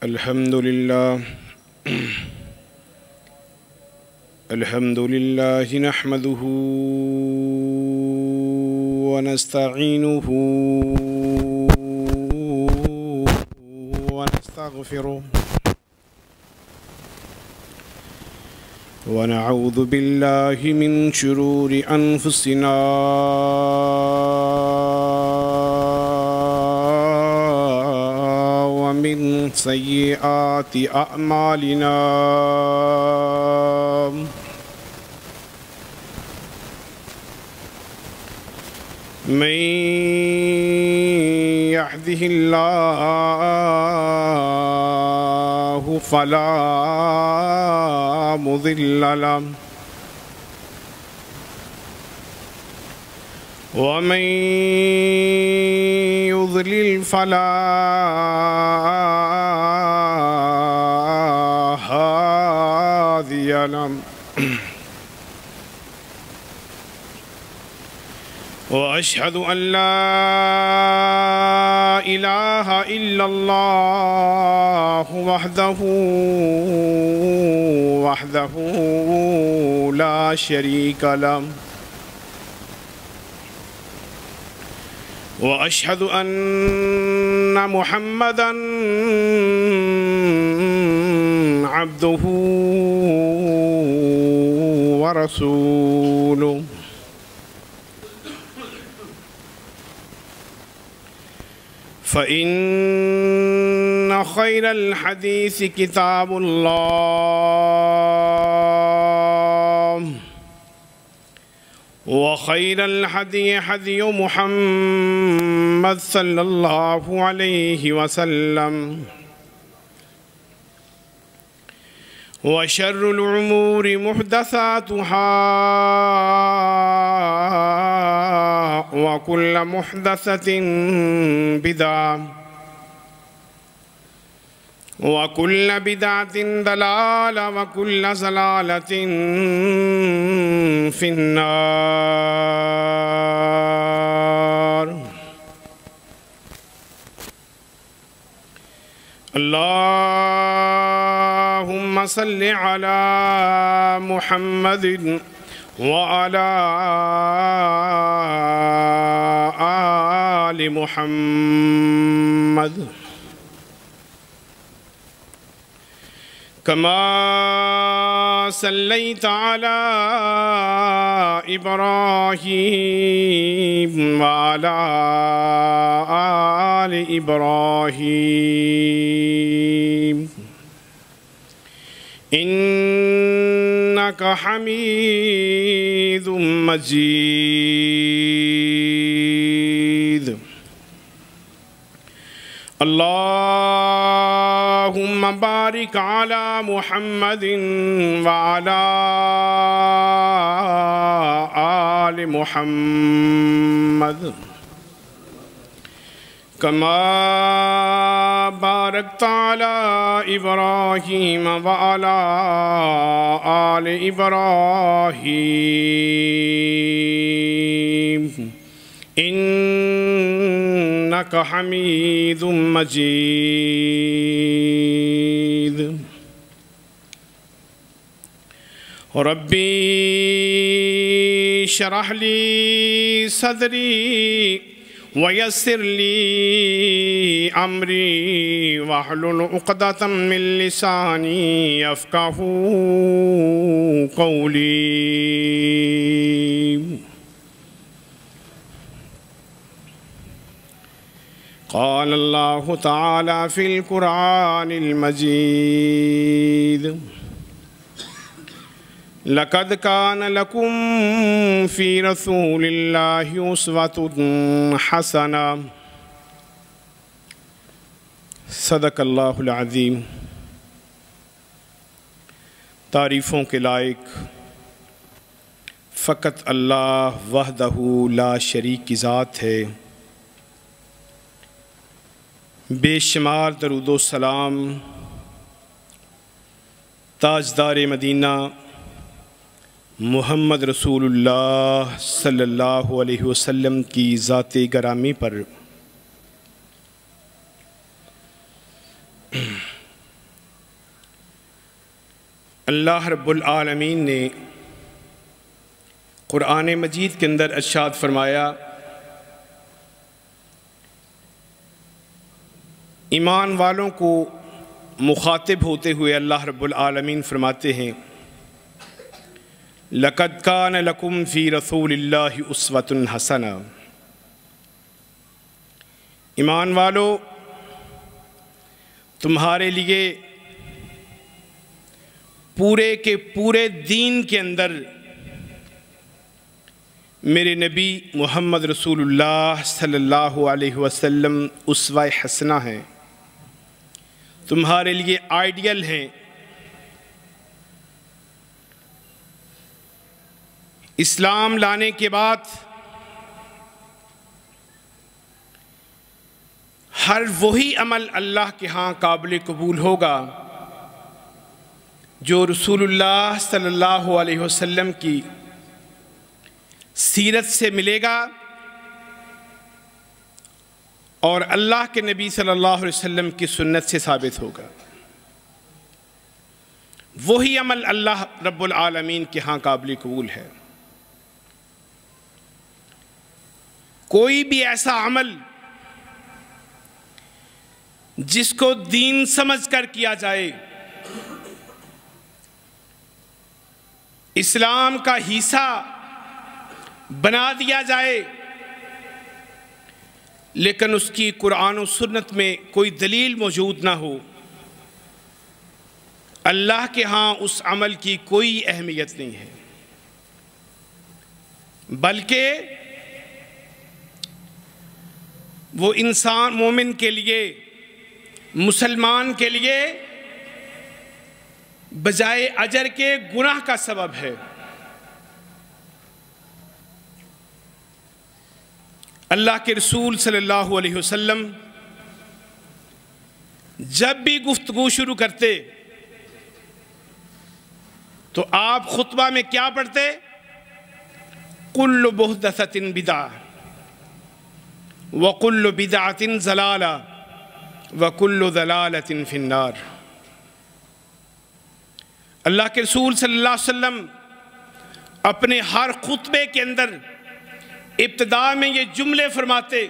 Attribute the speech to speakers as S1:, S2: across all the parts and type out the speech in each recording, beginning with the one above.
S1: الحمد لله نحمده ونستعينه ونستغفره ونعوذ بالله من شرور أنفسنا ومن سيئات أعمالنا من يهده الله فلا مضل له ومن يضلل فلا هادي له وأشهد أن لا إله إلا الله وحده لا شريك له وأشهد أن محمدًا عبده ورسوله فإن خير الحديث كتاب الله وخير الهدي هدي محمد صلى الله عليه وسلم وشر الأمور محدثاتها وكل محدثة بدعة وكل بدعة ضلالة وكل ضلالة في النار. اللهم صل على محمد وعلى آل محمد كما صليت على إبراهيم وعلى آل إبراهيم إنك حميد مجيد. اللهم بارك على محمد وعلى آل محمد كما باركت على إبراهيم وعلى آل إبراهيم إنك حميد مجيد. ربي اشرح لي صدري ويسر لي أمري واحلل عقدة من لساني يفقهوا قولي. قال الله تعالى في القرآن المجيد لقد كان لكم في رسول الله أسوة حسنة. صدق اللہ العظیم. تعریفوں کے لائق فقط اللہ وحدہ لا شریک کی ذات ہے. بے شمار درود و سلام تاجدار مدینہ محمد رسول اللہ صلی اللہ علیہ وسلم کی ذات گرامی پر اللہ رب العالمین نے قرآن مجید کے اندر ارشاد فرمایا، ایمان والوں کو مخاطب ہوتے ہوئے اللہ رب العالمین فرماتے ہیں، لَقَدْ كَانَ لَكُمْ فِي رَسُولِ اللَّهِ أُسْوَةٌ حَسَنَةٌ، ایمان والو تمہارے لیے پورے کے پورے دین کے اندر میرے نبی محمد رسول اللہ صلی اللہ علیہ وسلم اسوہ حسنہ ہیں، تمہارے لیے آئیڈیل ہیں۔ اسلام لانے کے بعد ہر وہی عمل اللہ کے ہاں قابل قبول ہوگا جو رسول اللہ صلی اللہ علیہ وسلم کی سیرت سے ملے گا اور اللہ کے نبی صلی اللہ علیہ وسلم کی سنت سے ثابت ہوگا۔ وہی عمل اللہ رب العالمین کے ہاں قابل قبول ہے۔ کوئی بھی ایسا عمل جس کو دین سمجھ کر کیا جائے، اسلام کا حصہ بنا دیا جائے، لیکن اس کی قرآن و سنت میں کوئی دلیل موجود نہ ہو، اللہ کے ہاں اس عمل کی کوئی اہمیت نہیں ہے، بلکہ وہ انسان مومن کے لیے، مسلمان کے لیے بجائے اجر کے گناہ کا سبب ہے۔ اللہ کے رسول صلی اللہ علیہ وسلم جب بھی گفتگو شروع کرتے تو آپ خطبہ میں کیا پڑھتے؟ کل محدثۃ بدعہ وکل بدعۃ ضلالہ وکل ضلالۃ فی النار۔ اللہ کے رسول صلی اللہ علیہ وسلم اپنے ہر خطبے کے اندر ابتدا میں یہ جملے فرماتے،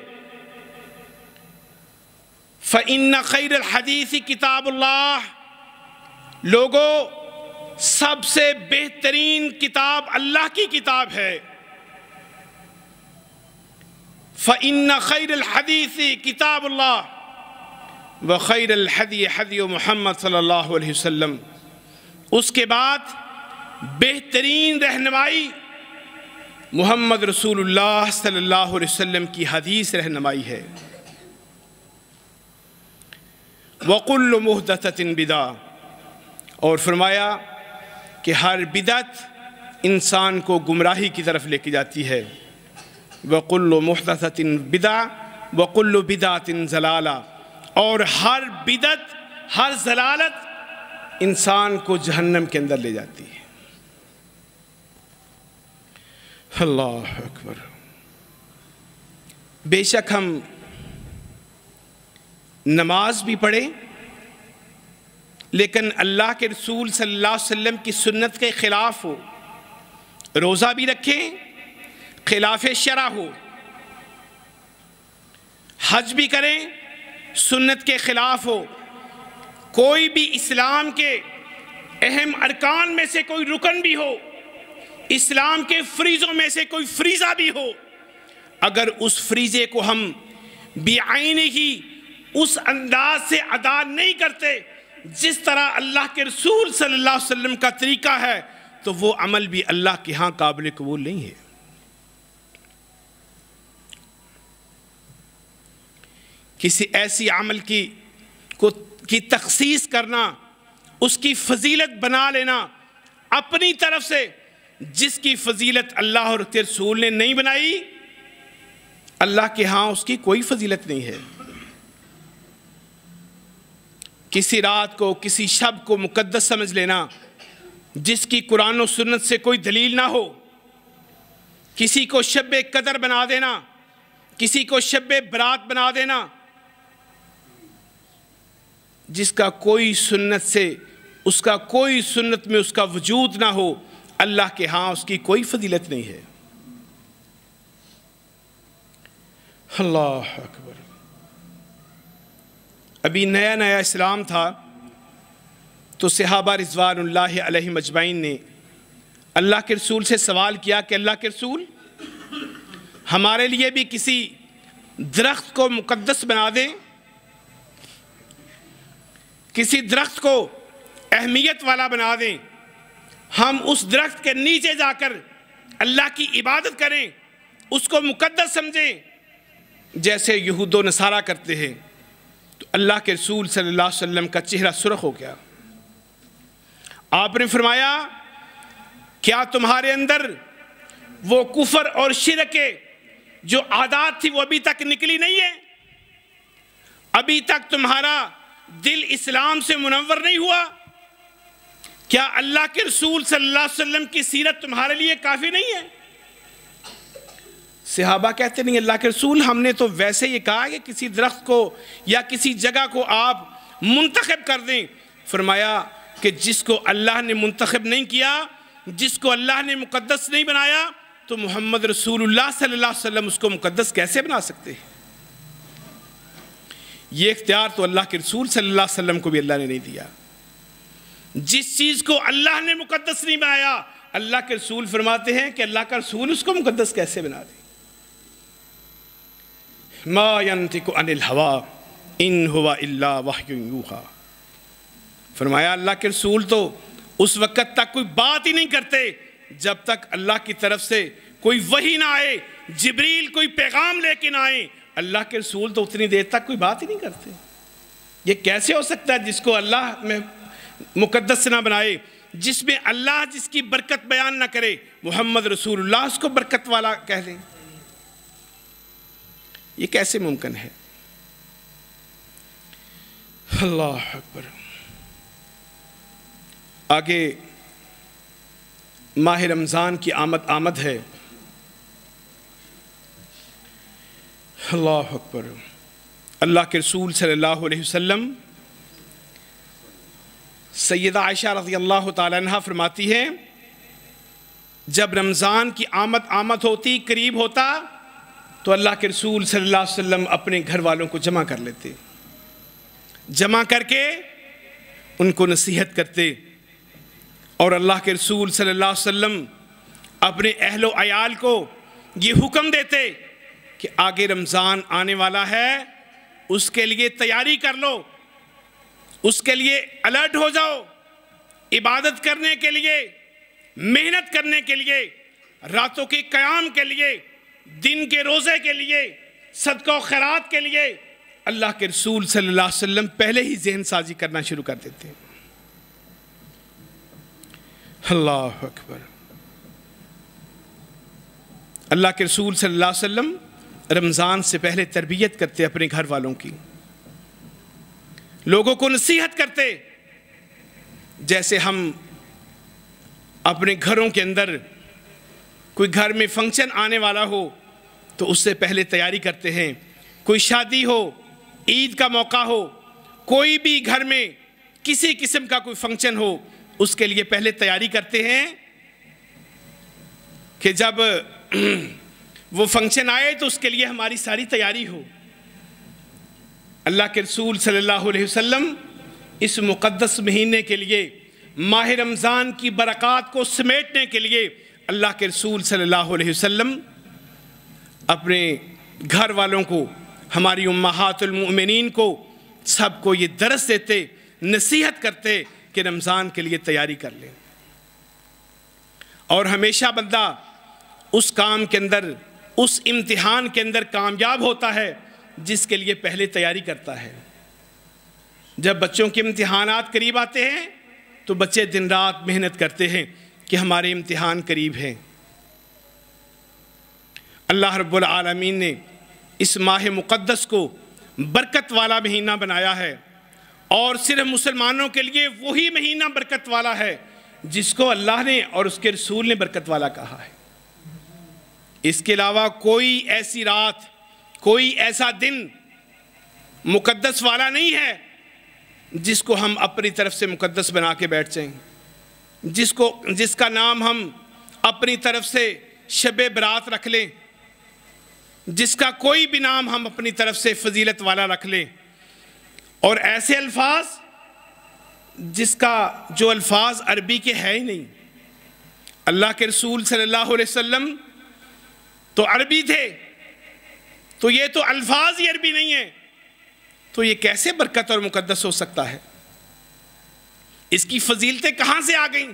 S1: فَإِنَّ خَيْرَ الْحَدِيثِ کتاب اللہ، لوگوں سب سے بہترین کتاب اللہ کی کتاب ہے۔ فَإِنَّ خَيْرَ الْحَدِيثِ کتاب اللہ وَخَيْرَ الْحَدِيِ حَدِيُ محمد صلی اللہ علیہ وسلم۔ اس کے بعد بہترین رہنمائی محمد رسول اللہ صلی اللہ علیہ وسلم کی حدیث رہنمائی ہے۔ وَكُلُّ مُحْدَثَةٍ بِدْعَةٍ، اور فرمایا کہ ہر بدعت انسان کو گمراہی کی طرف لے کے جاتی ہے۔ وَكُلُّ مُحْدَثَةٍ بِدْعَةٍ وَكُلُّ بِدْعَةٍ ضَلَالَةٍ، اور ہر بدعت، ہر ضلالت انسان کو جہنم کے اندر لے جاتی ہے۔ اللہ اکبر۔ بے شک ہم نماز بھی پڑھیں لیکن اللہ کے رسول صلی اللہ علیہ وسلم کی سنت کے خلاف ہو، روزہ بھی رکھیں خلاف شرع ہو، حج بھی کریں سنت کے خلاف ہو، کوئی بھی اسلام کے اہم ارکان میں سے کوئی رکن بھی ہو، اسلام کے فریضوں میں سے کوئی فریضہ بھی ہو، اگر اس فریضے کو ہم بعینہ اس انداز سے ادا نہیں کرتے جس طرح اللہ کے رسول صلی اللہ علیہ وسلم کا طریقہ ہے، تو وہ عمل بھی اللہ کے ہاں قابل قبول نہیں ہے۔ کسی ایسی عمل کی تخصیص کرنا، اس کی فضیلت بنا لینا اپنی طرف سے، جس کی فضیلت اللہ اور رسول نے نہیں بنائی، اللہ کے ہاں اس کی کوئی فضیلت نہیں ہے۔ کسی رات کو، کسی شب کو مقدس سمجھ لینا جس کی قرآن و سنت سے کوئی دلیل نہ ہو، کسی کو شب قدر بنا دینا، کسی کو شب برات بنا دینا، جس کا کوئی سنت سے اس کا کوئی سنت میں اس کا وجود نہ ہو، اللہ کے ہاں اس کی کوئی فضیلت نہیں ہے۔ اللہ اکبر۔ ابھی نیا نیا اسلام تھا تو صحابہ رضوان اللہ علیہم اجمعین نے اللہ کے رسول سے سوال کیا کہ اللہ کے رسول، ہمارے لیے بھی کسی درخت کو مقدس بنا دیں، کسی درخت کو اہمیت والا بنا دیں، ہم اس درخت کے نیچے جا کر اللہ کی عبادت کریں، اس کو مقدس سمجھیں جیسے یہود و نصارہ کرتے ہیں۔ تو اللہ کے رسول صلی اللہ علیہ وسلم کا چہرہ سرخ ہو گیا۔ آپ نے فرمایا، کیا تمہارے اندر وہ کفر اور شرک کے جو عادات تھی وہ ابھی تک نکلی نہیں ہے؟ ابھی تک تمہارا دل اسلام سے منور نہیں ہوا؟ کیا اللہ کے رسول صلی اللہ علیہ وسلم کی سیرت تمہارے لیے کافی نہیں ہے؟ صحابہ کہتے نہیں اللہ کے رسول، ہم نے تو ویسے یہ کہا کہ کسی درخت کو یا کسی جگہ کو آپ منتخب کر دیں۔ فرمایا کہ جس کو اللہ نے منتخب نہیں کیا، جس کو اللہ نے مقدس نہیں بنایا، تو محمد رسول اللہ صلی اللہ علیہ وسلم اس کو مقدس کیسے بنا سکتے ہیں؟ یہ اختیار تو اللہ کے رسول صلی اللہ علیہ وسلم کو بھی اللہ نے نہیں دیا۔ جس چیز کو اللہ نے مقدس نہیں بنایا، اللہ کے رسول فرماتے ہیں کہ اللہ کا رسول اس کو مقدس کیسے بنا دے۔ ما ينطق عن الهوى ان هو الا وحی یوحی۔ فرمایا اللہ کے رسول تو اس وقت تک کوئی بات ہی نہیں کرتے جب تک اللہ کی طرف سے کوئی وحی نہ آئے، جبریل کوئی پیغام لے کے نہ آئے۔ اللہ کے رسول تو اتنی دیر تک کوئی بات ہی نہیں کرتے۔ یہ کیسے ہو سکتا ہے جس کو اللہ میں مقدس نہ بنائے، جس میں اللہ جس کی برکت بیان نہ کرے، محمد رسول اللہ اس کو برکت والا کہہ دیں؟ یہ کیسے ممکن ہے؟ اللہ اکبر۔ آگے ماہ رمضان کی آمد ہے۔ اللہ اکبر۔ اللہ کے رسول صلی اللہ علیہ وسلم، سیدہ عائشہ رضی اللہ تعالیٰ عنہ فرماتی ہے، جب رمضان کی آمد ہوتی، قریب ہوتا، تو اللہ کے رسول صلی اللہ علیہ وسلم اپنے گھر والوں کو جمع کر لیتے، جمع کر کے ان کو نصیحت کرتے، اور اللہ کے رسول صلی اللہ علیہ وسلم اپنے اہل و عیال کو یہ حکم دیتے کہ آگے رمضان آنے والا ہے، اس کے لیے تیاری کر لو، اس کے لیے الرٹ ہو جاؤ، عبادت کرنے کے لیے، محنت کرنے کے لیے، راتوں کے قیام کے لیے، دن کے روزے کے لیے، صدقہ و خیرات کے لیے۔ اللہ کے رسول صلی اللہ علیہ وسلم پہلے ہی ذہن سازی کرنا شروع کر دیتے ہیں۔ اللہ اکبر۔ اللہ کے رسول صلی اللہ علیہ وسلم رمضان سے پہلے تربیت کرتے اپنے گھر والوں کی، لوگوں کو نصیحت کرتے، جیسے ہم اپنے گھروں کے اندر کوئی گھر میں فنکشن آنے والا ہو تو اس سے پہلے تیاری کرتے ہیں، کوئی شادی ہو، عید کا موقع ہو، کوئی بھی گھر میں کسی قسم کا کوئی فنکشن ہو، اس کے لیے پہلے تیاری کرتے ہیں کہ جب وہ فنکشن آئے تو اس کے لیے ہماری ساری تیاری ہو۔ اللہ کے رسول صلی اللہ علیہ وسلم اس مقدس مہینے کے لیے، ماہ رمضان کی برکات کو سمیٹنے کے لیے، اللہ کے رسول صلی اللہ علیہ وسلم اپنے گھر والوں کو، ہماری امہات المؤمنین کو، سب کو یہ درس دیتے، نصیحت کرتے کہ رمضان کے لیے تیاری کر لیں۔ اور ہمیشہ بندہ اس کام کے اندر، اس امتحان کے اندر کامیاب ہوتا ہے جس کے لیے پہلے تیاری کرتا ہے۔ جب بچوں کے امتحانات قریب آتے ہیں تو بچے دن رات محنت کرتے ہیں کہ ہمارے امتحان قریب ہیں۔ اللہ رب العالمین نے اس ماہ مقدس کو برکت والا مہینہ بنایا ہے، اور صرف مسلمانوں کے لیے وہی مہینہ برکت والا ہے جس کو اللہ نے اور اس کے رسول نے برکت والا کہا ہے۔ اس کے علاوہ کوئی ایسی رات، کوئی ایسا دن مقدس والا نہیں ہے جس کو ہم اپنی طرف سے مقدس بنا کے بیٹھ جائیں، جس کا نام ہم اپنی طرف سے شب برات رکھ لیں، جس کا کوئی بھی نام ہم اپنی طرف سے فضیلت والا رکھ لیں، اور ایسے الفاظ جس کا جو الفاظ عربی کے ہے ہی نہیں۔ اللہ کے رسول صلی اللہ علیہ وسلم تو عربی تھے، تو یہ تو الفاظ ہی عربی نہیں ہیں، تو یہ کیسے برکت اور مقدس ہو سکتا ہے؟ اس کی فضیلتیں کہاں سے آ گئیں؟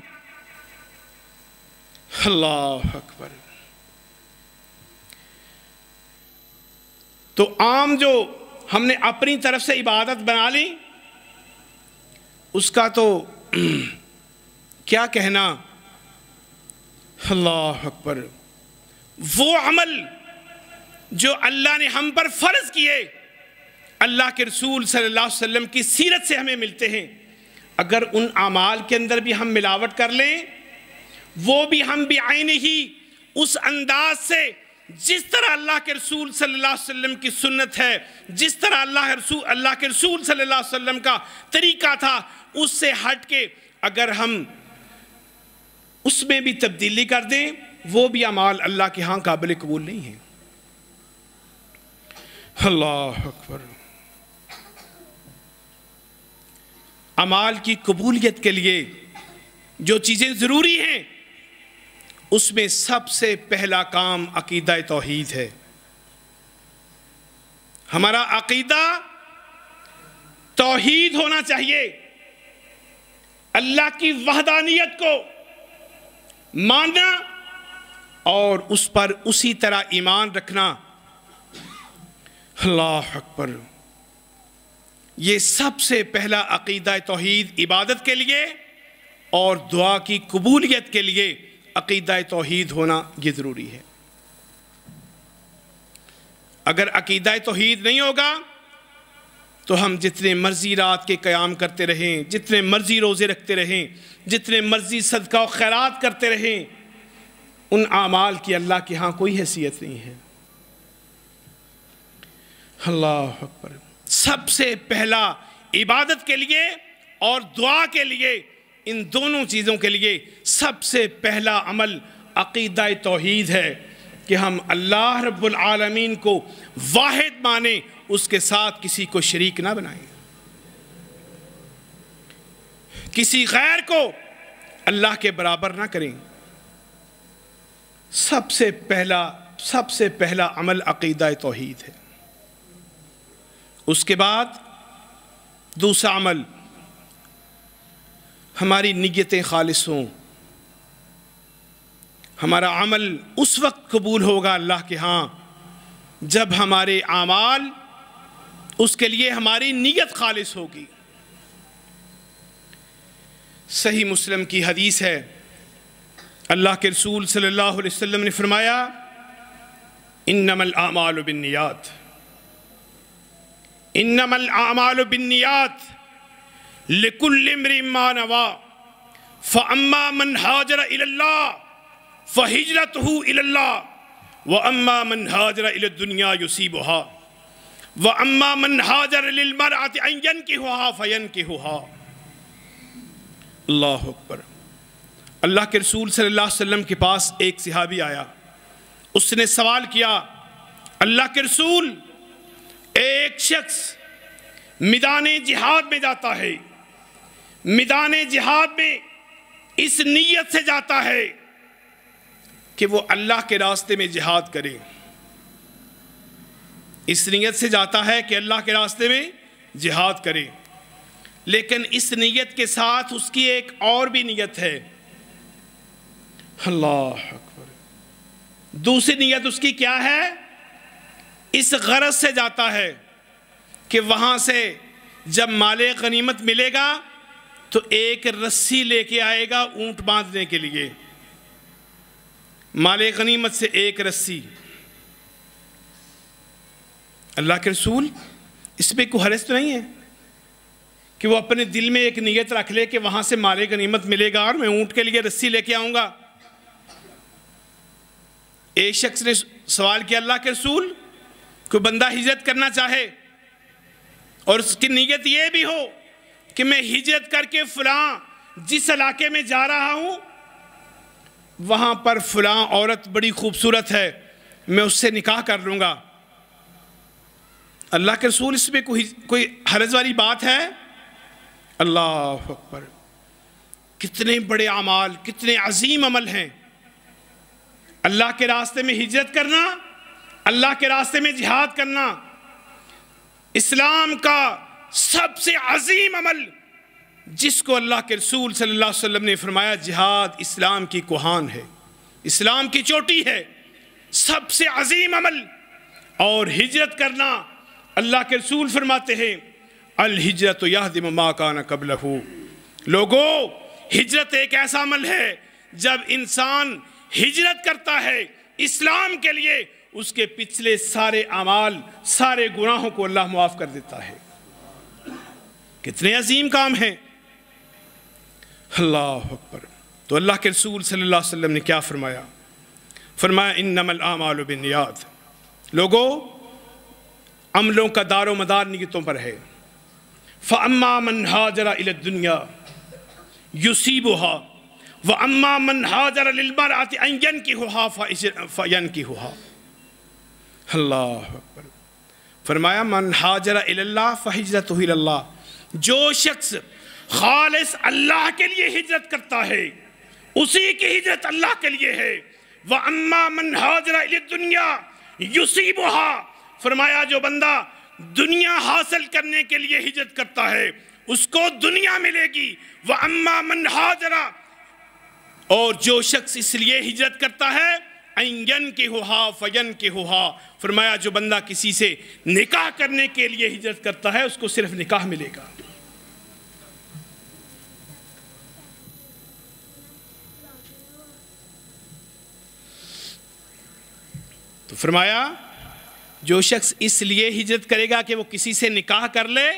S1: اللہ اکبر۔ تو عام جو ہم نے اپنی طرف سے عبادت بنا لی، اس کا تو کیا کہنا۔ اللہ اکبر۔ وہ عمل جو اللہ نے ہم پر فرض کیے، اللہ کے رسول صلی اللہ علیہ وسلم کی سیرت سے ہمیں ملتے ہیں، اگر ان اعمال کے اندر بھی ہم ملاوٹ کر لیں، وہ بھی ہم بعین ہی اس انداز سے جس طرح اللہ کے رسول صلی اللہ علیہ وسلم کی سنت ہے، جس طرح اللہ کے رسول صلی اللہ علیہ وسلم کا طریقہ تھا، اس سے ہٹ کے اگر ہم اس میں بھی تبدیلی کر دیں، وہ بھی اعمال اللہ کے ہاں قابل قبول نہیں ہیں۔ اللہ اکبر۔ اعمال کی قبولیت کے لیے جو چیزیں ضروری ہیں، اس میں سب سے پہلا کام عقیدہ توحید ہے۔ ہمارا عقیدہ توحید ہونا چاہیے، اللہ کی وحدانیت کو ماننا اور اس پر اسی طرح ایمان رکھنا۔ اللہ اکبر۔ یہ سب سے پہلا عقیدہ توحید عبادت کے لیے اور دعا کی قبولیت کے لیے عقیدہ توحید ہونا یہ ضروری ہے۔ اگر عقیدہ توحید نہیں ہوگا تو ہم جتنے مرضی رات کے قیام کرتے رہیں، جتنے مرضی روزے رکھتے رہیں، جتنے مرضی صدقہ و خیرات کرتے رہیں، ان اعمال کی اللہ کے ہاں کوئی حیثیت نہیں ہے۔ اللہ اکبر۔ سب سے پہلا عبادت کے لیے اور دعا کے لیے، ان دونوں چیزوں کے لیے سب سے پہلا عمل عقیدہ توحید ہے کہ ہم اللہ رب العالمین کو واحد مانیں، اس کے ساتھ کسی کو شریک نہ بنائیں، کسی غیر کو اللہ کے برابر نہ کریں۔ سب سے پہلا عمل عقیدہ توحید ہے۔ اس کے بعد دوسرا عمل، ہماری نیتیں خالص ہوں۔ ہمارا عمل اس وقت قبول ہوگا اللہ کے ہاں جب ہمارے اعمال، اس کے لیے ہماری نیت خالص ہوگی۔ صحیح مسلم کی حدیث ہے، اللہ کے رسول صلی اللہ علیہ وسلم نے فرمایا، انما الاعمال بالنیات، انما الاعمال بالنیات لکل امرئ ما نوى فاما من ہاجر الی اللہ فہجرتہ الی اللہ واما من ہاجر الی الدنیا یصیبها واما من ہاجر للمرأة ان ينکحها فینکحها۔ اللہ اکبر۔ اللہ کے رسول صلی اللہ علیہ وسلم کے پاس ایک صحابی آیا، اس نے سوال کیا، اللہ کے رسول، ایک شخص میدان جہاد میں جاتا ہے، میدان جہاد میں اس نیت سے جاتا ہے کہ وہ اللہ کے راستے میں جہاد کرے، اس نیت سے جاتا ہے کہ اللہ کے راستے میں جہاد کرے، لیکن اس نیت کے ساتھ اس کی ایک اور بھی نیت ہے۔ اللہ اکبر۔ دوسری نیت اس کی کیا ہے؟ اس غرض سے جاتا ہے کہ وہاں سے جب مال غنیمت ملے گا تو ایک رسی لے کے آئے گا اونٹ باندھنے کے لیے، مال غنیمت سے ایک رسی۔ اللہ کے رسول، اس میں کوئی حرج تو نہیں ہے کہ وہ اپنے دل میں ایک نیت رکھ لے کہ وہاں سے مال غنیمت ملے گا اور میں اونٹ کے لیے رسی لے کے آؤں گا؟ ایک شخص نے سوال کیا، اللہ کے رسول، کوئی بندہ ہجرت کرنا چاہے اور اس کی نیت یہ بھی ہو کہ میں ہجرت کر کے فلاں جس علاقے میں جا رہا ہوں وہاں پر فلاں عورت بڑی خوبصورت ہے، میں اس سے نکاح کر لوں گا۔ اللہ کے رسول اس میں کوئی حرج والی بات ہے؟ اللہ اکبر، کتنے بڑے اعمال، کتنے عظیم عمل ہیں۔ اللہ کے راستے میں ہجرت کرنا، اللہ کے راستے میں جہاد کرنا، اسلام کا سب سے عظیم عمل جس کو اللہ کے رسول صلی اللہ علیہ وسلم نے فرمایا جہاد اسلام کی کوہان ہے، اسلام کی چوٹی ہے، سب سے عظیم عمل۔ اور ہجرت کرنا، اللہ کے رسول فرماتے ہیں الہجرت یہدم ما کان قبلہ، لوگو ہجرت ایک ایسا عمل ہے جب انسان ہجرت کرتا ہے اسلام کے لیے، اس کے پچھلے سارے اعمال، سارے گناہوں کو اللہ معاف کر دیتا ہے۔ کتنے عظیم کام ہیں، اللہ اکبر۔ تو اللہ کے رسول صلی اللہ علیہ وسلم نے کیا فرمایا؟ فرمایا انما الاعمال بالنیات، لوگو عملوں کا دار و مدار نیتوں پر ہے۔ فَأَمَّا مَنْ هَاجَرَ إِلَى الدُّنْيَا يُصِيبُهَا وَأَمَّا مَنْ هَاجَرَ لِلْمَرْأَةِ أَنْ يَنْكِحُهَا فَيَنْكِحُهَا۔ اللہ اکبر۔ فرمایا من ہاجر الی اللہ فہجرتہ الی اللہ، جو شخص خالص اللہ کے لیے ہجرت کرتا ہے اسی کی ہجرت اللہ کے لیے ہے۔ وَأَمَّا مَنْ هَاجَرَ إِلَى الدُّنْيَا يُصِيبُهَا، فرمایا جو بندہ دنیا حاصل کرنے کے لیے ہجرت کرتا ہے اس کو دنیا ملے گی۔ وَأَمَّا مَنْ هَاجَرَ، اور جو شخص اس لیے ہجرت کرتا ہے أَن يَنْكِحُهَا فَيَنْكِحُهَا، فرمایا جو بندہ کسی سے نکاح کرنے کے لیے ہجرت کرتا ہے اس کو صرف نکاح ملے گا۔ تو فرمایا جو شخص اس لیے ہجرت کرے گا کہ وہ کسی سے نکاح کر لے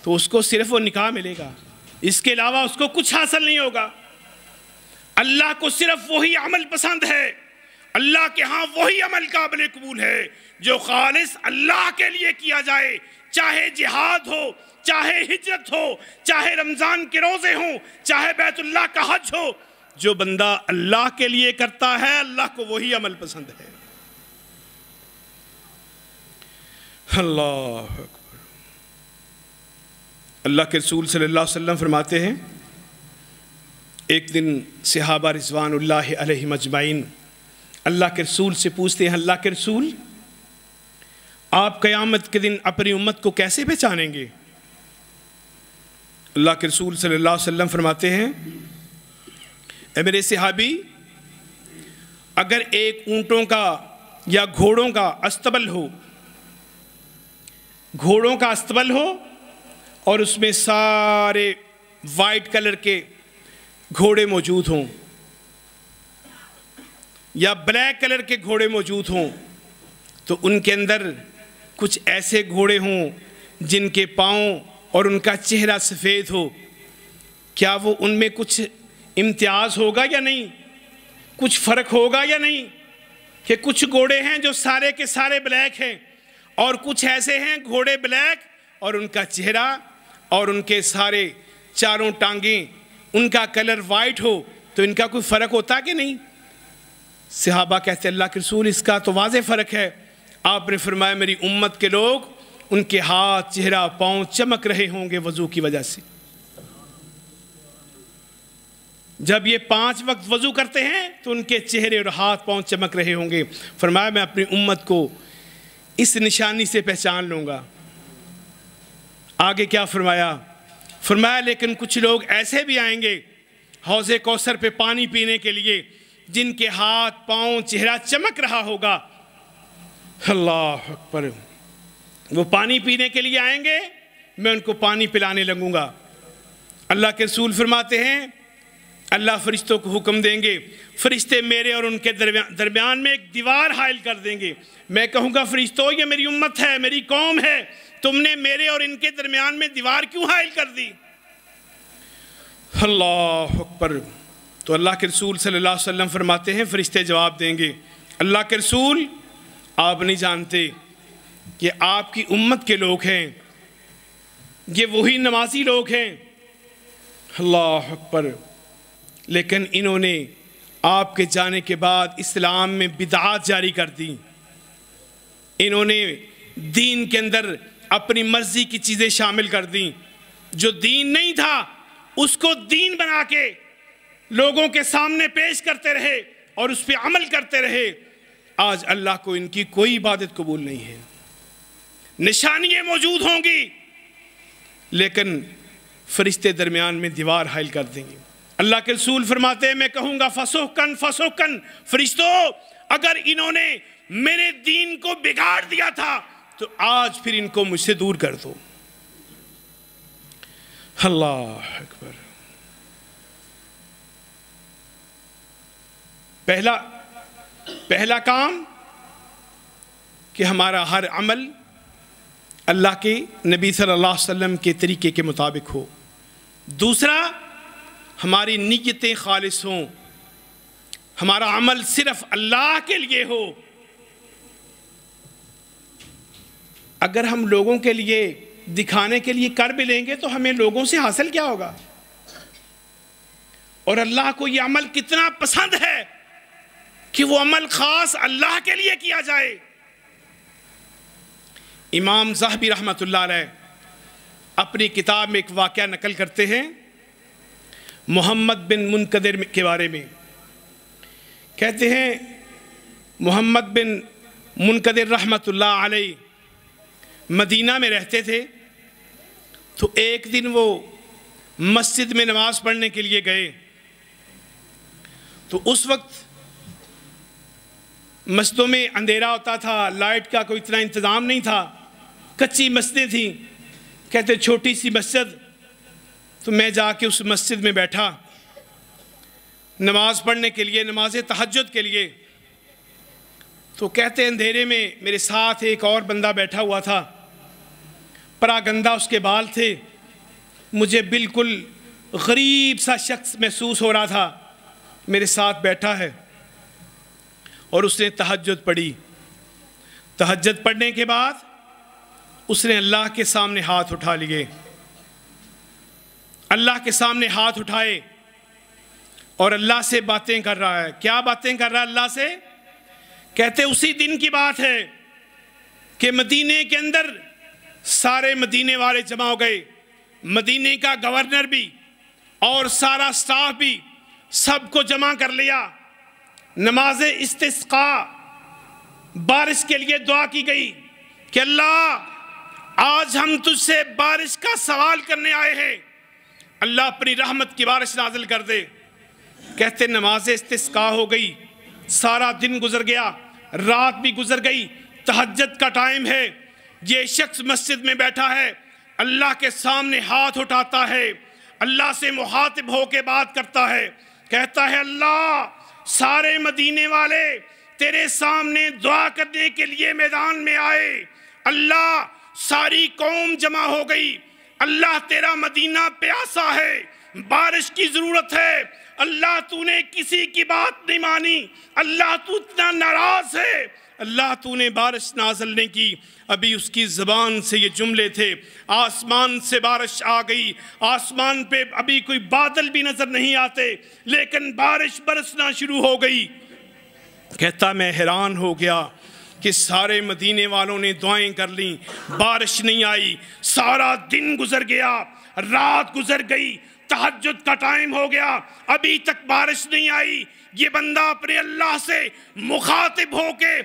S1: تو اس کو صرف وہ نکاح ملے گا، اس کے علاوہ اس کو کچھ حاصل نہیں ہوگا۔ اللہ کو صرف وہی عمل پسند ہے، اللہ کے ہاں وہی عمل قابل قبول ہے جو خالص اللہ کے لیے کیا جائے، چاہے جہاد ہو، چاہے ہجرت ہو، چاہے رمضان کے روزے ہوں، چاہے بیت اللہ کا حج ہو، جو بندہ اللہ کے لیے کرتا ہے اللہ کو وہی عمل پسند ہے۔ اللہ اکبر۔ اللہ کے رسول صلی اللہ علیہ وسلم فرماتے ہیں ایک دن صحابہ رضوان اللہ علیہم اجمعین اللہ کے رسول سے پوچھتے ہیں اللہ کے رسول آپ قیامت کے دن اپنی امت کو کیسے پہچانیں گے؟ اللہ کے رسول صلی اللہ علیہ وسلم فرماتے ہیں اے میرے صحابی، اگر ایک اونٹوں کا یا گھوڑوں کا استبل ہو، گھوڑوں کا استبل ہو اور اس میں سارے وائٹ کلر کے گھوڑے موجود ہوں یا بلیک کلر کے گھوڑے موجود ہوں، تو ان کے اندر کچھ ایسے گھوڑے ہوں جن کے پاؤں اور ان کا چہرہ سفید ہو، کیا وہ ان میں کچھ امتیاز ہوگا یا نہیں؟ کچھ فرق ہوگا یا نہیں؟ کہ کچھ گھوڑے ہیں جو سارے کے سارے بلیک ہیں اور کچھ ایسے ہیں گھوڑے بلیک اور ان کا چہرہ اور ان کے سارے چاروں ٹانگیں ان کا کلر وائٹ ہو، تو ان کا کوئی فرق ہوتا کہ نہیں؟ صحابہ کہتے اللہ کے رسول اس کا تو واضح فرق ہے۔ آپ نے فرمایا میری امت کے لوگ ان کے ہاتھ، چہرہ، پاؤں چمک رہے ہوں گے وضو کی وجہ سے۔ جب یہ 5 وقت وضو کرتے ہیں تو ان کے چہرے اور ہاتھ پاؤں چمک رہے ہوں گے۔ فرمایا میں اپنی امت کو اس نشانی سے پہچان لوں گا۔ آگے کیا فرمایا؟ فرمایا لیکن کچھ لوگ ایسے بھی آئیں گے حوض کوثر پہ پانی پینے کے لیے جن کے ہاتھ، پاؤں، چہرہ چمک رہا ہوگا۔ اللہ اکبر۔ وہ پانی پینے کے لیے آئیں گے، میں ان کو پانی پلانے لگوں گا۔ اللہ کے رسول فرماتے ہیں اللہ فرشتوں کو حکم دیں گے، فرشتے میرے اور ان کے درمیان میں ایک دیوار حائل کر دیں گے۔ میں کہوں گا فرشتوں یہ میری امت ہے، میری قوم ہے، تم نے میرے اور ان کے درمیان میں دیوار کیوں حائل کر دی؟ اللہ اکبر۔ تو اللہ کے رسول صلی اللہ علیہ وسلم فرماتے ہیں فرشتے جواب دیں گے اللہ کے رسول آپ نہیں جانتے کہ آپ کی امت کے لوگ ہیں یہ وہی نمازی لوگ ہیں، اللہ اکبر، لیکن انہوں نے آپ کے جانے کے بعد اسلام میں بدعات جاری کر دی۔ انہوں نے دین کے اندر اپنی مرضی کی چیزیں شامل کر دیں، جو دین نہیں تھا اس کو دین بنا کے لوگوں کے سامنے پیش کرتے رہے اور اس پہ عمل کرتے رہے۔ آج اللہ کو ان کی کوئی عبادت قبول نہیں ہے۔ نشانیاں موجود ہوں گی لیکن فرشتے درمیان میں دیوار حائل کر دیں گے۔ اللہ کے رسول فرماتے ہیں، میں کہوں گا فسحقاً فسحقاً، فرشتوں اگر انہوں نے میرے دین کو بگاڑ دیا تھا تو آج پھر ان کو مجھ سے دور کر دو۔ اللہ اکبر۔ پہلا کام کہ ہمارا ہر عمل اللہ کے نبی صلی اللہ علیہ وسلم کے طریقے کے مطابق ہو۔ دوسرا، ہماری نیتیں خالص ہوں، ہمارا عمل صرف اللہ کے لیے ہو۔ اگر ہم لوگوں کے لیے دکھانے کے لیے کر بھی لیں گے تو ہمیں لوگوں سے حاصل کیا ہوگا؟ اور اللہ کو یہ عمل کتنا پسند ہے کہ وہ عمل خاص اللہ کے لیے کیا جائے۔ امام ذہبی رحمۃ اللہ علیہ اپنی کتاب میں ایک واقعہ نقل کرتے ہیں محمد بن منقدر کے بارے میں۔ کہتے ہیں محمد بن منقدر رحمۃ اللہ علیہ مدینہ میں رہتے تھے، تو ایک دن وہ مسجد میں نماز پڑھنے کے لیے گئے، تو اس وقت مسجدوں میں اندھیرا ہوتا تھا، لائٹ کا کوئی اتنا انتظام نہیں تھا، کچی مسجدیں تھیں۔ کہتے چھوٹی سی مسجد، تو میں جا کے اس مسجد میں بیٹھا نماز پڑھنے کے لیے، نماز تہجد کے لیے۔ تو کہتے اندھیرے میں میرے ساتھ ایک اور بندہ بیٹھا ہوا تھا، پراگندہ اس کے بال تھے، مجھے بالکل غریب سا شخص محسوس ہو رہا تھا، میرے ساتھ بیٹھا ہے اور اس نے تہجد پڑھی۔ تہجد پڑھنے کے بعد اس نے اللہ کے سامنے ہاتھ اٹھا لیے، اللہ کے سامنے ہاتھ اٹھائے اور اللہ سے باتیں کر رہا ہے۔ کیا باتیں کر رہا ہے اللہ سے؟ کہتے اسی دن کی بات ہے کہ مدینے کے اندر سارے مدینے والے جمع ہو گئے، مدینے کا گورنر بھی اور سارا سٹاف بھی، سب کو جمع کر لیا۔ نماز استسقاء، بارش کے لیے دعا کی گئی کہ اللہ آج ہم تجھ سے بارش کا سوال کرنے آئے ہیں، اللہ اپنی رحمت کی بارش نازل کر دے۔ کہتے نماز استسقاء ہو گئی، سارا دن گزر گیا، رات بھی گزر گئی، تہجد کا ٹائم ہے، یہ شخص مسجد میں بیٹھا ہے، اللہ کے سامنے ہاتھ اٹھاتا ہے، اللہ سے مخاطب ہو کے بات کرتا ہے، کہتا ہے اللہ سارے مدینے والے تیرے سامنے دعا کرنے کے لیے میدان میں آئے، اللہ ساری قوم جمع ہو گئی، اللہ تیرا مدینہ پیاسا ہے، بارش کی ضرورت ہے، اللہ تو نے کسی کی بات نہیں مانی، اللہ تو اتنا ناراض ہے، اللہ تو نے بارش نازل نہیں کی۔ ابھی اس کی زبان سے یہ جملے تھے، آسمان سے بارش آ گئی، آسمان پہ ابھی کوئی بادل بھی نظر نہیں آتے لیکن بارش برسنا شروع ہو گئی۔ کہتا میں حیران ہو گیا کہ سارے مدینے والوں نے دعائیں کر لیں، بارش نہیں آئی، سارا دن گزر گیا، رات گزر گئی، تہجد کا ٹائم ہو گیا، ابھی تک بارش نہیں آئی۔ یہ بندہ اپنے اللہ سے مخاطب ہو کے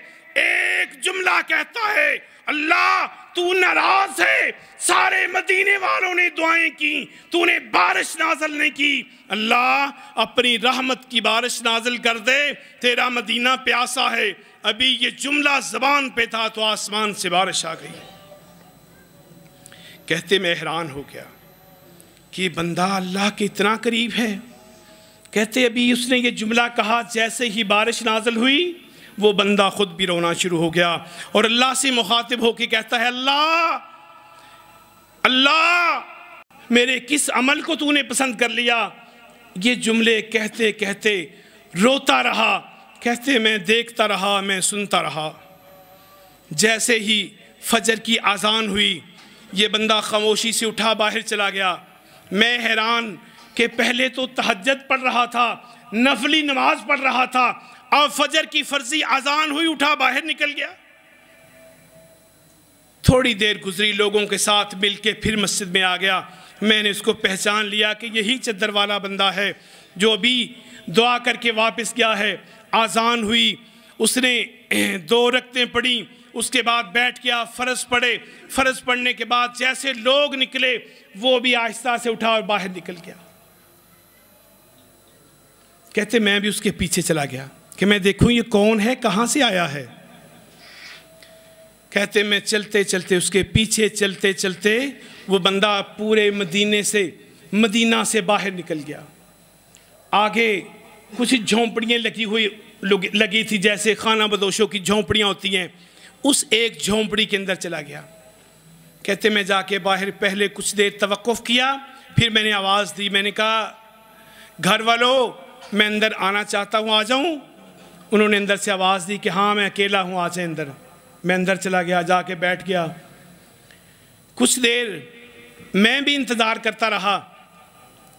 S1: ایک جملہ کہتا ہے، اللہ تو ناراض ہے، سارے مدینے والوں نے دعائیں کی، تو نے بارش نازل نہیں کی، اللہ اپنی رحمت کی بارش نازل کر دے، تیرا مدینہ پیاسا ہے۔ ابھی یہ جملہ زبان پہ تھا تو آسمان سے بارش آ گئی۔ کہتے میں حیران ہو گیا کہ یہ بندہ اللہ کے اتنا قریب ہے۔ کہتے ابھی اس نے یہ جملہ کہا، جیسے ہی بارش نازل ہوئی وہ بندہ خود بھی رونا شروع ہو گیا اور اللہ سے مخاطب ہو کے کہتا ہے، اللہ اللہ میرے کس عمل کو تو نے پسند کر لیا؟ یہ جملے کہتے کہتے روتا رہا، کہتے میں دیکھتا رہا، میں سنتا رہا۔ جیسے ہی فجر کی اذان ہوئی یہ بندہ خاموشی سے اٹھا باہر چلا گیا۔ میں حیران کہ پہلے تو تہجد پڑھ رہا تھا، نفلی نماز پڑھ رہا تھا، اور فجر کی فرضی اذان ہوئی اٹھا باہر نکل گیا۔ تھوڑی دیر گزری، لوگوں کے ساتھ مل کے پھر مسجد میں آ گیا۔ میں نے اس کو پہچان لیا کہ یہی چادر والا بندہ ہے جو ابھی دعا کر کے واپس گیا ہے۔ اذان ہوئی، اس نے 2 رکعتیں پڑھی، اس کے بعد بیٹھ گیا، فرض پڑھے، فرض پڑھنے کے بعد جیسے لوگ نکلے وہ بھی آہستہ سے اٹھا اور باہر نکل گیا۔ کہتے میں بھی اس کے پیچھے چلا گیا کہ میں دیکھوں یہ کون ہے، کہاں سے آیا ہے۔ کہتے میں چلتے چلتے اس کے پیچھے چلتے چلتے وہ بندہ پورے مدینہ سے باہر نکل گیا۔ آگے کچھ جھونپڑیاں لگی تھی، جیسے خانہ بدوشوں کی جھونپڑیاں ہوتی ہیں، اس ایک جھونپڑی کے اندر چلا گیا۔ کہتے میں جا کے باہر پہلے کچھ دیر توقف کیا، پھر میں نے آواز دی، میں نے کہا گھر والوں میں اندر آنا چاہتا ہوں، آ جاؤں؟ انہوں نے اندر سے آواز دی کہ ہاں میں اکیلا ہوں، آ جائیں اندر۔ میں اندر چلا گیا، جا کے بیٹھ گیا۔ کچھ دیر میں بھی انتظار کرتا رہا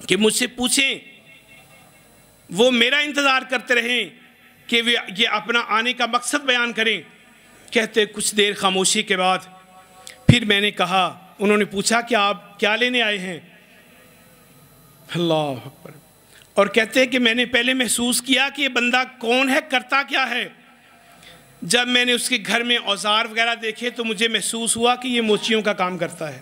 S1: کہ مجھ سے پوچھیں، وہ میرا انتظار کرتے رہیں کہ یہ اپنا آنے کا مقصد بیان کریں۔ کہتے کچھ دیر خاموشی کے بعد پھر میں نے کہا، انہوں نے پوچھا کہ آپ کیا لینے آئے ہیں؟ اللہ اکبر۔ اور کہتے کہ میں نے پہلے محسوس کیا کہ یہ بندہ کون ہے، کرتا کیا ہے۔ جب میں نے اس کے گھر میں اوزار وغیرہ دیکھے تو مجھے محسوس ہوا کہ یہ موچیوں کا کام کرتا ہے۔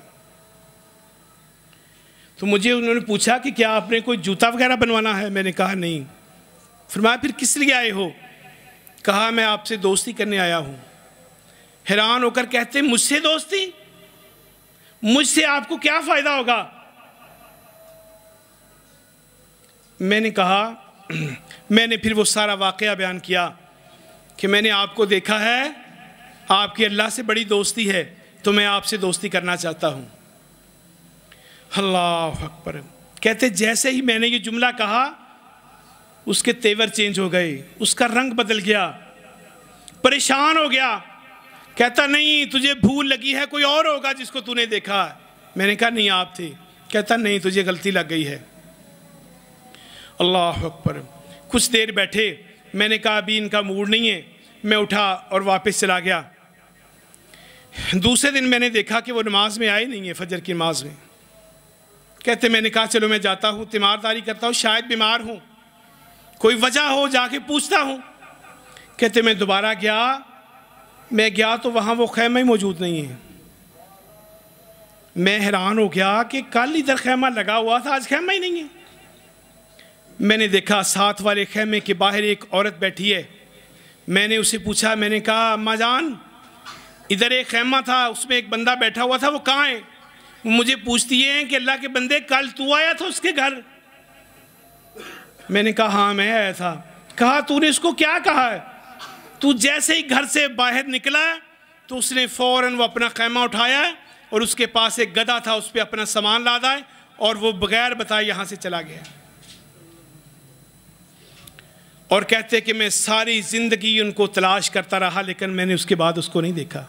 S1: تو مجھے انہوں نے پوچھا کہ کیا آپ نے کوئی جوتا وغیرہ بنوانا ہے؟ میں نے کہا نہیں۔ فرمایا پھر کس لیے آئے ہو؟ کہا میں آپ سے دوستی کرنے آیا ہوں۔ حیران ہو کر کہتے مجھ سے دوستی؟ مجھ سے آپ کو کیا فائدہ ہوگا؟ میں نے کہا، میں نے پھر وہ سارا واقعہ بیان کیا کہ میں نے آپ کو دیکھا ہے، آپ کی اللہ سے بڑی دوستی ہے، تو میں آپ سے دوستی کرنا چاہتا ہوں۔ اللہ اکبر۔ کہتے جیسے ہی میں نے یہ جملہ کہا اس کے تیور چینج ہو گئے، اس کا رنگ بدل گیا، پریشان ہو گیا۔ کہتا نہیں تجھے بھول لگی ہے، کوئی اور ہوگا جس کو تو نے دیکھا۔ میں نے کہا نہیں آپ تھے۔ کہتا نہیں تجھے غلطی لگ گئی ہے۔ اللہ اکبر۔ کچھ دیر بیٹھے، میں نے کہا ابھی ان کا موڈ نہیں ہے، میں اٹھا اور واپس چلا گیا۔ دوسرے دن میں نے دیکھا کہ وہ نماز میں آئے نہیں ہیں، فجر کی نماز میں۔ کہتے میں نے کہا چلو میں جاتا ہوں، تیمارداری کرتا ہوں، شاید بیمار ہوں، کوئی وجہ ہو، جا کے پوچھتا ہوں۔ کہتے میں دوبارہ گیا، میں گیا تو وہاں وہ خیمہ ہی موجود نہیں ہے۔ میں حیران ہو گیا کہ کل ادھر خیمہ لگا ہوا تھا، آج خیمہ ہی نہیں ہے۔ میں نے دیکھا ساتھ والے خیمے کے باہر ایک عورت بیٹھی ہے۔ میں نے اسے پوچھا، میں نے کہا اماں جان ادھر ایک خیمہ تھا، اس میں ایک بندہ بیٹھا ہوا تھا، وہ کہاں ہے؟ وہ مجھے پوچھتی ہیں کہ اللہ کے بندے کل تو آیا تھا اس کے گھر؟ میں نے کہا ہاں میں آیا تھا۔ کہا تو نے اس کو کیا کہا ہے؟ تو جیسے ہی گھر سے باہر نکلا تو اس نے فوراً وہ اپنا خیمہ اٹھایا اور اس کے پاس ایک گدھا تھا، اس پہ اپنا سامان لادا ہے اور وہ بغیر بتائے یہاں سے چلا گیا۔ اور کہتے کہ میں ساری زندگی ان کو تلاش کرتا رہا، لیکن میں نے اس کے بعد اس کو نہیں دیکھا۔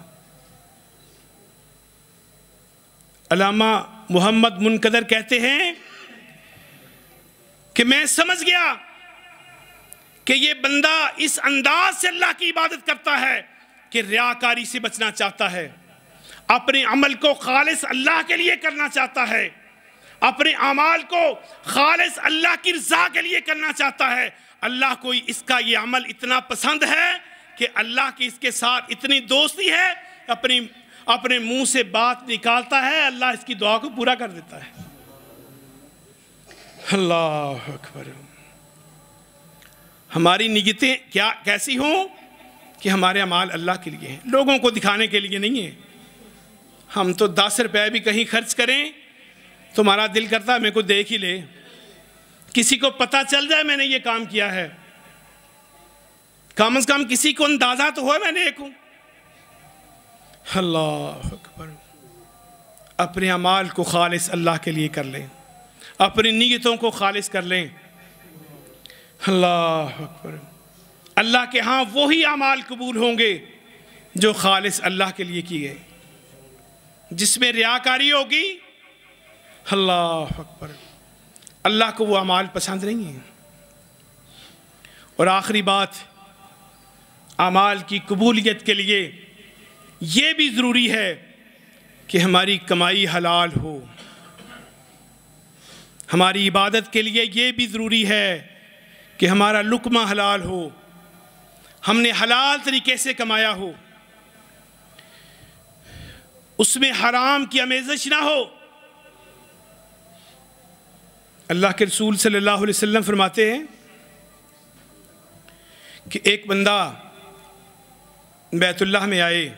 S1: علامہ محمد منقدر کہتے ہیں کہ میں سمجھ گیا کہ یہ بندہ اس انداز سے اللہ کی عبادت کرتا ہے کہ ریاکاری سے بچنا چاہتا ہے، اپنے عمل کو خالص اللہ کے لیے کرنا چاہتا ہے، اپنے اعمال کو خالص اللہ کی رضا کے لیے کرنا چاہتا ہے۔ اللہ کو اس کا یہ عمل اتنا پسند ہے کہ اللہ کی اس کے ساتھ اتنی دوستی ہے، اپنے منہ سے بات نکالتا ہے، اللہ اس کی دعا کو پورا کر دیتا ہے۔ اللہ اکبر۔ ہماری نیتیں کیسی ہوں کہ ہمارے اعمال اللہ کے لیے ہیں، لوگوں کو دکھانے کے لیے نہیں ہیں۔ ہم تو 10 روپے بھی کہیں خرچ کریں تو ہمارا دل کرتا ہے میرے کو دیکھ ہی لے، کسی کو پتہ چل جائے میں نے یہ کام کیا ہے، کم از کم کسی کو اندازہ تو ہو میں نے ایک ہوں۔ اللہ اکبر۔ اپنے اعمال کو خالص اللہ کے لیے کر لیں، اپنی نیتوں کو خالص کر لیں۔ اللہ اکبر۔ اللہ کے ہاں وہی اعمال قبول ہوں گے جو خالص اللہ کے لیے کیے گئے۔ جس میں ریاکاری ہوگی، اللہ اکبر، اللہ کو وہ اعمال پسند نہیں ہیں۔ اور آخری بات، اعمال کی قبولیت کے لیے یہ بھی ضروری ہے کہ ہماری کمائی حلال ہو۔ ہماری عبادت کے لیے یہ بھی ضروری ہے کہ ہمارا لقمہ حلال ہو، ہم نے حلال طریقے سے کمایا ہو، اس میں حرام کی آمیزش نہ ہو۔ اللہ کے رسول صلی اللہ علیہ وسلم فرماتے ہیں کہ ایک بندہ بیت اللہ میں آئے،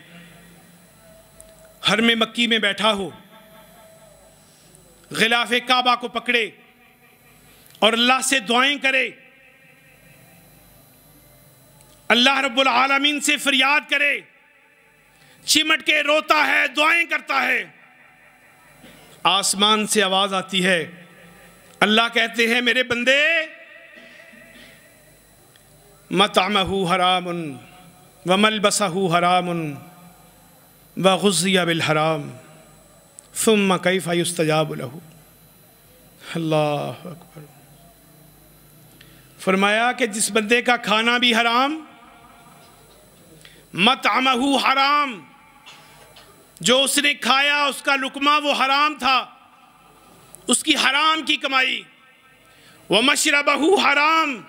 S1: حرم مکی میں بیٹھا ہو، غلاف کعبہ کو پکڑے اور اللہ سے دعائیں کرے، اللہ رب العالمین سے فریاد کرے، چمٹ کے روتا ہے، دعائیں کرتا ہے۔ آسمان سے آواز آتی ہے، اللہ کہتے ہیں میرے بندے، مطعمہ حرام وملبسہ حرام وغذی بالحرام ثم کیف یستجاب لہ۔ اللہ اکبر۔ فرمایا کہ جس بندے کا کھانا بھی حرام، مطعمہ حرام، جو اس نے کھایا اس کا لقمہ وہ حرام تھا، اس کی حرام کی کمائی، ومشربہ حرام،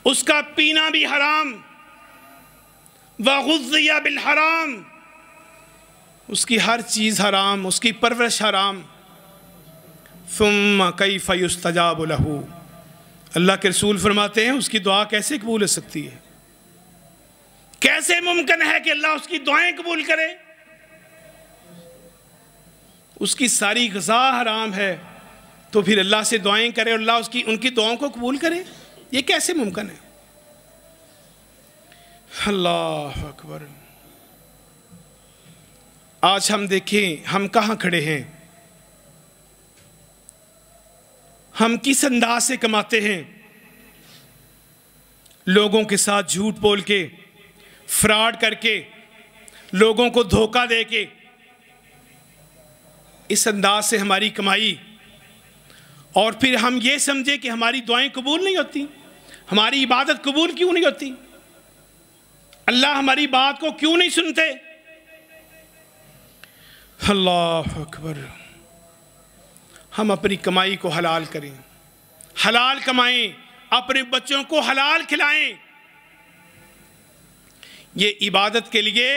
S1: اس کا پینا بھی حرام، وغذی بالحرام، اس کی ہر چیز حرام، اس کی پرورش حرام، ثم کیف یستجاب لہ۔ اللہ کے رسول فرماتے ہیں اس کی دعا کیسے قبول ہو سکتی ہے؟ کیسے ممکن ہے کہ اللہ اس کی دعائیں قبول کرے؟ اس کی ساری غذا حرام ہے تو پھر اللہ سے دعائیں کرے اور اللہ ان کی دعاؤں کو قبول کرے؟ یہ کیسے ممکن ہے؟ اللہ اکبر۔ آج ہم دیکھیں ہم کہاں کھڑے ہیں، ہم کس انداز سے کماتے ہیں؟ لوگوں کے ساتھ جھوٹ بول کے، فراڈ کر کے، لوگوں کو دھوکہ دے کے، اس انداز سے ہماری کمائی، اور پھر ہم یہ سمجھے کہ ہماری دعائیں قبول نہیں ہوتی، ہماری عبادت قبول کیوں نہیں ہوتی، اللہ ہماری بات کو کیوں نہیں سنتے؟ اللہ اکبر۔ ہم اپنی کمائی کو حلال کریں، حلال کمائیں، اپنے بچوں کو حلال کھلائیں۔ یہ عبادت کے لیے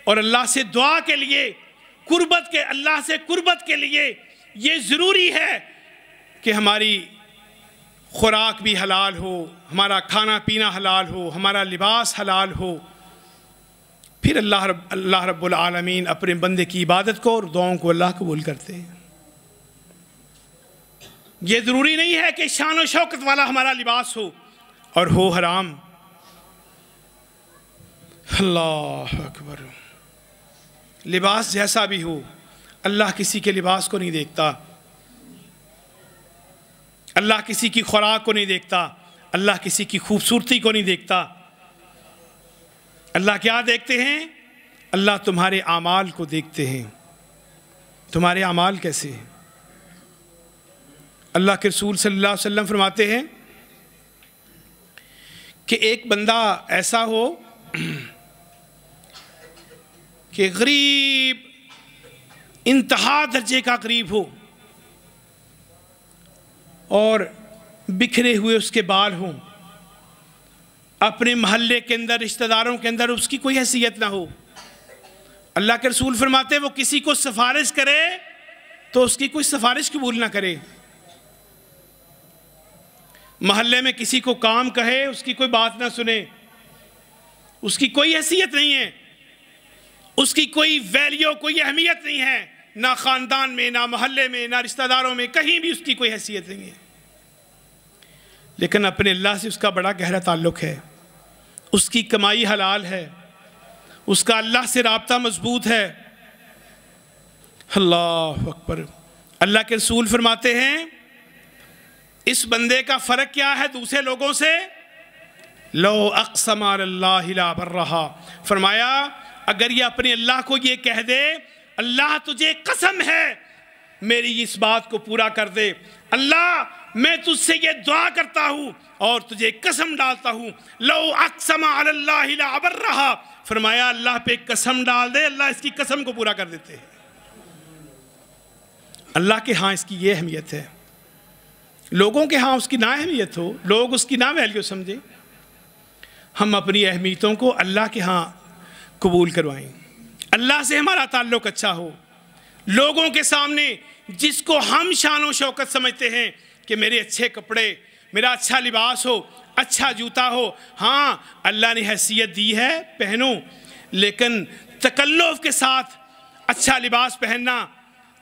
S1: اور اللہ سے دعا کے لیے، اللہ سے قربت کے لیے یہ ضروری ہے کہ ہماری خوراک بھی حلال ہو، ہمارا کھانا پینا حلال ہو، ہمارا لباس حلال ہو۔ پھر اللہ رب العالمین اپنے بندے کی عبادت کو اور دعاؤں کو اللہ قبول کرتے ہیں۔ یہ ضروری نہیں ہے کہ شان و شوکت والا ہمارا لباس ہو اور ہو حرام۔ اللہ اکبر۔ لباس جیسا بھی ہو، اللہ کسی کے لباس کو نہیں دیکھتا، اللہ کسی کی خوراک کو نہیں دیکھتا، اللہ کسی کی خوبصورتی کو نہیں دیکھتا۔ اللہ کیا دیکھتے ہیں؟ اللہ تمہارے اعمال کو دیکھتے ہیں، تمہارے اعمال کیسے ہیں۔ اللہ کے رسول صلی اللہ علیہ وسلم فرماتے ہیں کہ ایک بندہ ایسا ہو کہ غریب، انتہا درجے کا غریب ہو، اور بکھرے ہوئے اس کے بال ہوں، اپنے محلے کے اندر، رشتہ داروں کے اندر اس کی کوئی حیثیت نہ ہو۔ اللہ کے رسول فرماتے ہیں وہ کسی کو سفارش کرے تو اس کی کوئی سفارش قبول نہ کرے، محلے میں کسی کو کام کہے اس کی کوئی بات نہ سنے، اس کی کوئی حیثیت نہیں ہے، اس کی کوئی ویلیو، کوئی اہمیت نہیں ہے، نہ خاندان میں، نہ محلے میں، نہ رشتہ داروں میں، کہیں بھی اس کی کوئی حیثیت نہیں ہے۔ لیکن اپنے اللہ سے اس کا بڑا گہرا تعلق ہے، اس کی کمائی حلال ہے، اس کا اللہ سے رابطہ مضبوط ہے۔ اللہ اکبر۔ اللہ کے رسول فرماتے ہیں اس بندے کا فرق کیا ہے دوسرے لوگوں سے؟ لو اقسم علی اللہ لا برہا، فرمایا اگر یہ اپنے اللہ کو یہ کہہ دے اللہ تجھے قسم ہے میری اس بات کو پورا کر دے، اللہ میں تجھ سے یہ دعا کرتا ہوں اور تجھے قسم ڈالتا ہوں، لو اقسم علی اللہ لابرہا، فرمایا اللہ پہ قسم ڈال دے، اللہ اس کی قسم کو پورا کر دیتے ہیں۔ اللہ کے ہاں اس کی یہ اہمیت ہے، لوگوں کے ہاں اس کی نا اہمیت ہو، لوگ اس کی نا ویلیو سمجھیں، ہم اپنی اہمیتوں کو اللہ کے ہاں قبول کروائیں، اللہ سے ہمارا تعلق اچھا ہو، لوگوں کے سامنے جس کو ہم شان و شوکت سمجھتے ہیں کہ میرے اچھے کپڑے، میرا اچھا لباس ہو، اچھا جوتا ہو، ہاں اللہ نے حیثیت دی ہے پہنو، لیکن تکلف کے ساتھ اچھا لباس پہننا،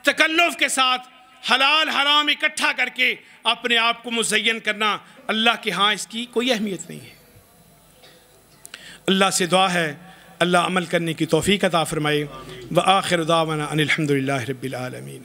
S1: تکلف کے ساتھ حلال حرام اکٹھا کر کے اپنے آپ کو مزین کرنا، اللہ کے ہاں اس کی کوئی اہمیت نہیں ہے۔ اللہ سے دعا ہے اللہ عمل کرنے کی توفیق عطا فرمائے۔ وآخر دعوانا ان الحمد للہ رب العالمین۔